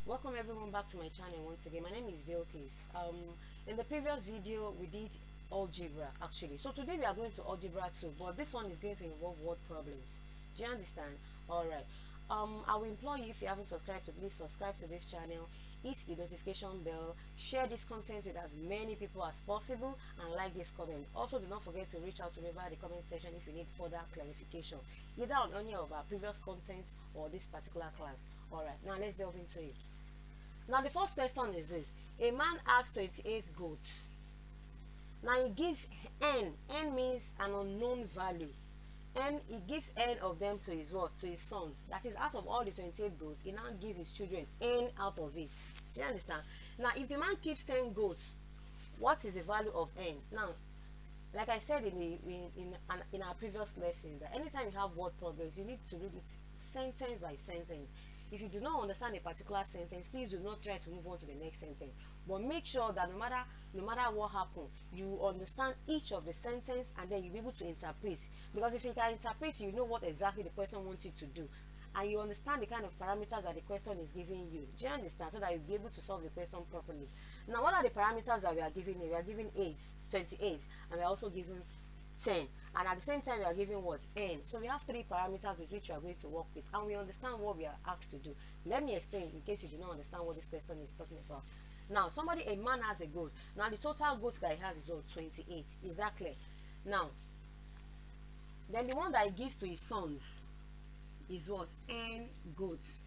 Welcome everyone back to my channel once again. My name is Bilkis. In the previous video we did algebra actually. So today we are going to algebra 2, but this one is going to involve word problems. Do you understand? Alright. I will implore you, if you haven't subscribed, to please subscribe to this channel, hit the notification bell, share this content with as many people as possible, and like this comment. Also, do not forget to reach out to me via the comment section if you need further clarification, either on any of our previous content or this particular class. Alright, now let's delve into it. Now the first question is this: a man has 28 goats. Now he gives n. N means an unknown value. And he gives n of them to his what? To his sons. That is, out of all the 28 goats, he now gives his children n out of it. Do you understand? Now if the man keeps 10 goats, what is the value of n? Now, like I said in our previous lesson, that anytime you have word problems, you need to read it sentence by sentence. If you do not understand a particular sentence, please do not try to move on to the next sentence. But make sure that no matter what happens, you understand each of the sentence, and then you'll be able to interpret. Because if you can interpret, you know what exactly the person wants you to do, and you understand the kind of parameters that the question is giving you. Do you understand? So that you'll be able to solve the question properly. Now, what are the parameters that we are giving here? We are giving 28, and we are also giving 10, and at the same time we are giving what? N. So we have 3 parameters with which we are going to work with, and we understand what we are asked to do. Let me explain in case you do not understand what this question is talking about. Now, a man has a goat. Now the total goats that he has is what? 28. Is that clear? Now, then the one that he gives to his sons is what? N goats.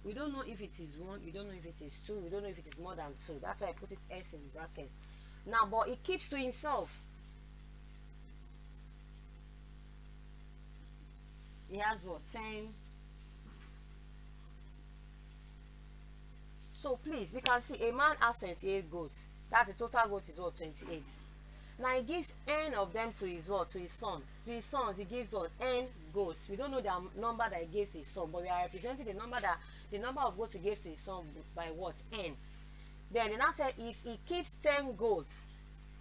We don't know if it is 1, we don't know if it is 2, we don't know if it is more than 2. That's why I put it S in brackets. Now, but he keeps to himself. He has what? 10. So please, you can see a man has 28 goats. That's the total goat is what? 28. Now he gives n of them to his what? To his son. To his sons he gives what? N goats. We don't know the number that he gives to his son, but we are representing the number of goats he gives to his son by what? N. Then they now said if he keeps 10 goats,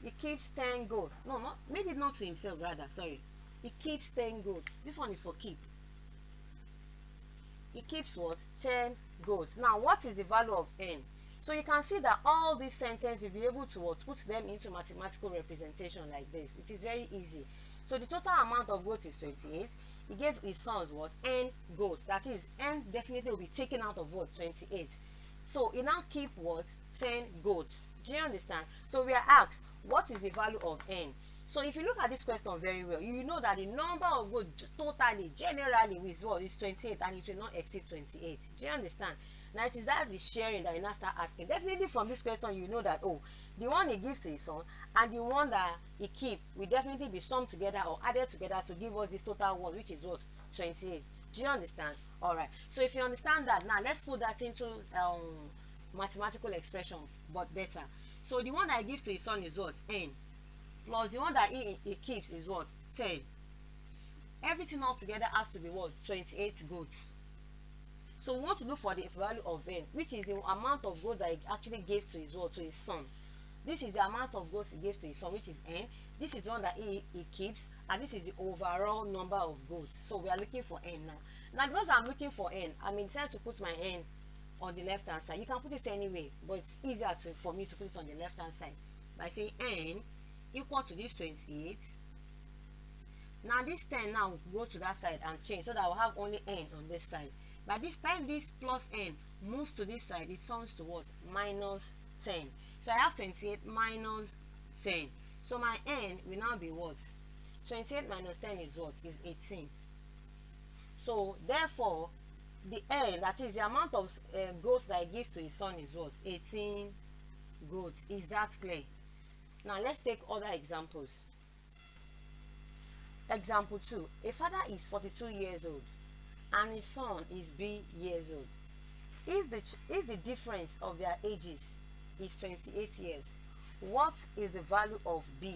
he keeps 10 goats. No, maybe not to himself, rather, sorry. He keeps 10 goats. This one is for keep. He keeps what? 10 goats. Now, what is the value of n? So you can see that all these sentences, you'll be able to what? Put them into mathematical representation like this. It is very easy. So the total amount of goats is 28. He gave his sons what? N goats. That is, n definitely will be taken out of what? 28. So he now keep what? 10 goats. Do you understand? So we are asked, what is the value of n? So if you look at this question very well, you know that the number of goats totally, generally, is what? Is 28, and it will not exceed 28. Do you understand? Now it is that the sharing that you now start asking. Definitely from this question, you know that, oh, the one he gives to his son and the one that he keep will definitely be summed together or added together to give us this total word, which is what? 28. Do you understand? Alright. So if you understand that, now let's put that into mathematical expression, but better. So the one that he gives to his son is what? N. Plus the one that he keeps is what? 10. Everything all together has to be what? 28 goats. So we want to look for the value of n, which is the amount of goats that he actually gave to his what? To his son. This is the amount of goats he gave to his son, which is n. This is the one that he keeps, and this is the overall number of goats. So we are looking for n now. Now because I'm looking for n, I may decide to put my n on the left hand side. You can put it anyway, but it's easier for me to put it on the left hand side by saying n equal to this 28. Now this 10 now will go to that side and change, so that I will have only n on this side. By this time this plus n moves to this side, it turns to what? Minus 10. So I have 28 minus 10. So my n will now be what? 28 minus 10 is what? Is 18. So therefore the n, that is the amount of goats that he gives to his son, is what? 18 goats. Is that clear? Now let's take other examples. Example 2. A father is 42 years old and his son is B years old. If the difference of their ages is 28 years, what is the value of B?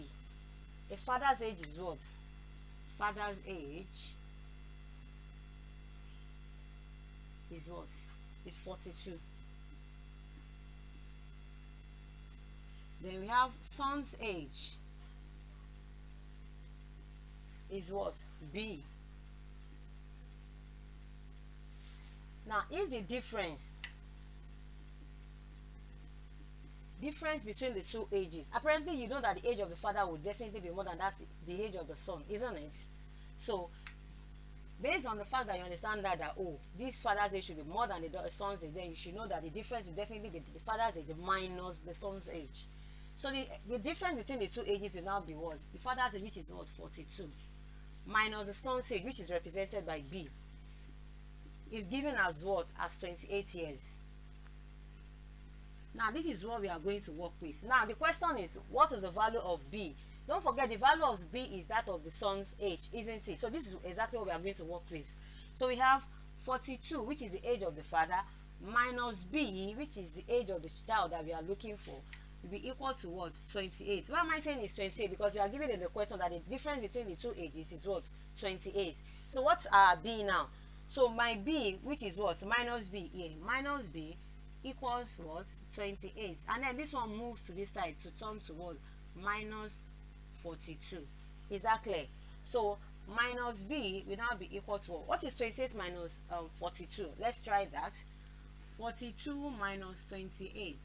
A father's age is what? Father's age is what? Is 42. Then we have son's age is what? B. Now if the difference difference between the two ages. Apparently you know that the age of the father would definitely be more than that the age of the son, isn't it? So based on the fact that you understand that oh, this father's age should be more than the son's age, then you should know that the difference will definitely be the father's age minus the son's age. So the difference between the two ages will now be what? The father's age, which is what, 42, minus the son's age, which is represented by B, is given as what? As 28 years. Now this is what we are going to work with. Now the question is, what is the value of B? Don't forget, the value of B is that of the son's age, isn't it? So this is exactly what we are going to work with. So we have 42, which is the age of the father, minus B, which is the age of the child that we are looking for, will be equal to what? 28. Why am I saying it's 28? Because we are given in the question that the difference between the two ages is what? 28. So what's our B now? So my B, which is what? Minus B here. Minus B equals what? 28. And then this one moves to this side to turn to what? Minus 42. Is that clear? So minus B will now be equal to what is 28 minus 42? Let's try that. 42 minus 28.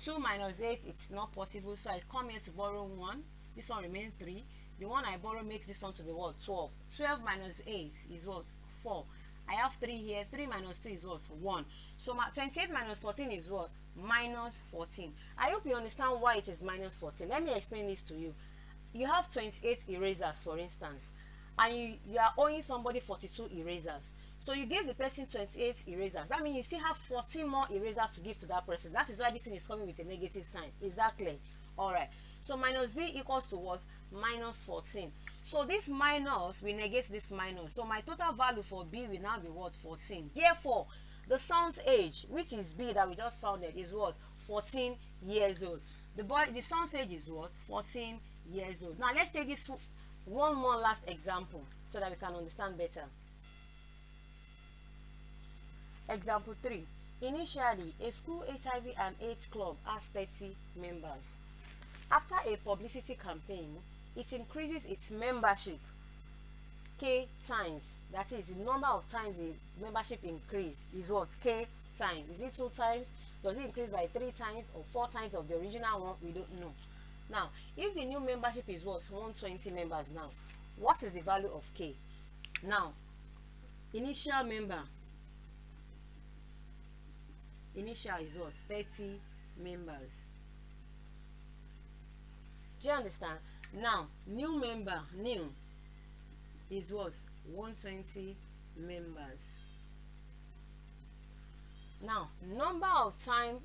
2 minus 8, it's not possible, so I come here to borrow 1. This one remains 3. The one I borrow makes this one to be what? 12. 12 minus 8 is what? 4. I have 3 here. 3 minus 2 is what? 1. So my 28 minus 14 is what? Minus 14. I hope you understand why it is minus 14. Let me explain this to you. You have 28 erasers, for instance, and you are owing somebody 42 erasers. So you gave the person 28 erasers. That means you still have 14 more erasers to give to that person. That is why this thing is coming with a negative sign. Is that clear? All right. So minus B equals to what? Minus 14. So this minus will negate this minus. So my total value for B will now be what? 14. Therefore, the son's age, which is B that we just found, is what? 14 years old. The son's age is what? 14 years old. Now let's take this one more last example so that we can understand better. Example 3. Initially, a school HIV and AIDS club has 30 members. After a publicity campaign, it increases its membership K times. That is, the number of times the membership increase is what? K times. Is it 2 times? Does it increase by 3 times or 4 times of the original one? We don't know. Now, if the new membership is what? 120 members now, what is the value of K? Now, initial member. Initial is what? 30 members. Do you understand? Now, new member, new, is what? 120 members. Now, number of time,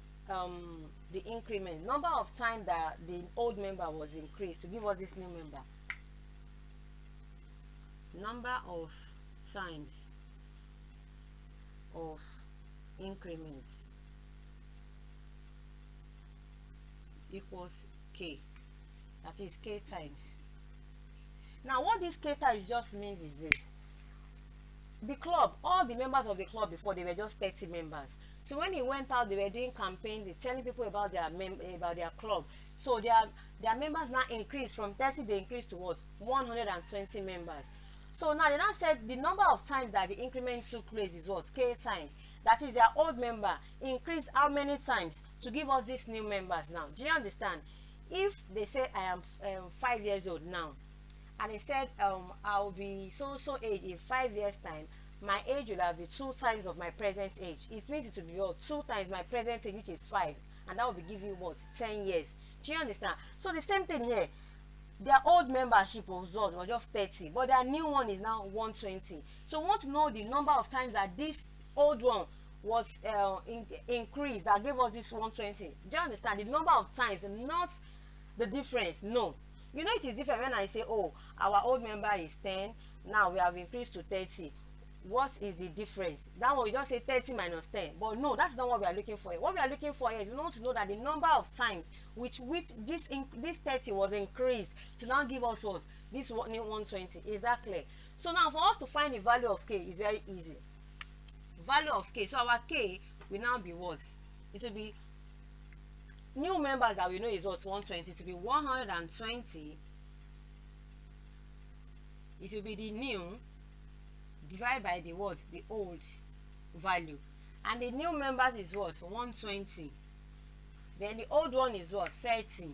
the increment, number of time that the old member was increased to give us this new member. Number of times of increments equals K. That is K times. Now what this K times just means is this: the club, all the members of the club before, they were just 30 members. So when he went out, they were doing campaigns, they're telling people about their club. So their members now increased from 30, they increased to what? 120 members. So now they now said the number of times that the increment took place is what? K times. That is, their old member increased how many times to give us these new members now? Do you understand? If they say I am 5 years old now, and they said I'll be so age in 5 years time, my age will have been 2 times of my present age. It means it will be what? 2 times my present age, which is 5, and that will be giving what? 10 years. Do you understand? So the same thing here. Their old membership was just 30, but their new one is now 120. So we want to know the number of times that this old one was increased that gave us this 120. Do you understand? The number of times, not the difference. No, you know, it is different when I say, oh, our old member is 10, now we have increased to 30. What is the difference? That one we just say 30 minus 10, but no, that's not what we are looking for. What we are looking for is we want to know that the number of times which this 30 was increased to now give us what? This new 120. Is that clear? So now for us to find the value of K is very easy. Value of K, so our K will now be what? It will be new members that we know is what? 120. To be 120, it will be the new divided by the what? The old value. And the new members is what? 120. then the old one is what? 30.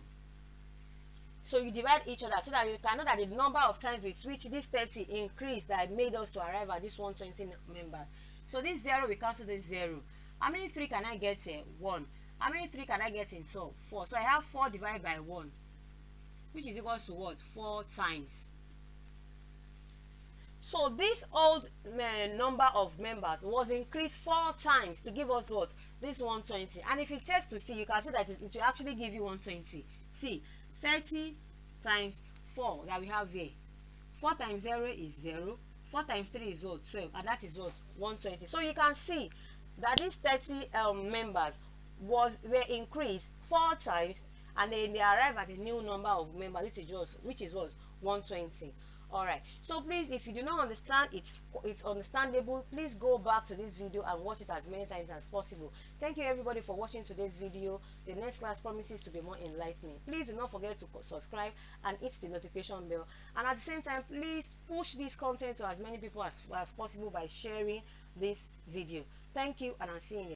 So you divide each other so that you can know that the number of times with which this 30 increased that made us to arrive at this 120 member. So this 0, we cancel this 0. How many 3 can I get here? 1. How many 3 can I get in? So 4. So I have 4 divided by 1, which is equal to what? 4 times. So this old number of members was increased 4 times to give us what? This 120. And if you test to see, you can see that it will actually give you 120. See, 30 times 4 that we have here. 4 times 0 is 0. 4 times 3 is what? 12. And that is what? 120. So you can see that these 30 members were increased 4 times, and then they arrive at a new number of members, which is what? 120. All right, so please, if you do not understand, it's understandable. Please go back to this video and watch it as many times as possible. Thank you everybody for watching today's video. The next class promises to be more enlightening. Please do not forget to subscribe and hit the notification bell, and at the same time, please push this content to as many people as possible by sharing this video. Thank you, and I'll see you.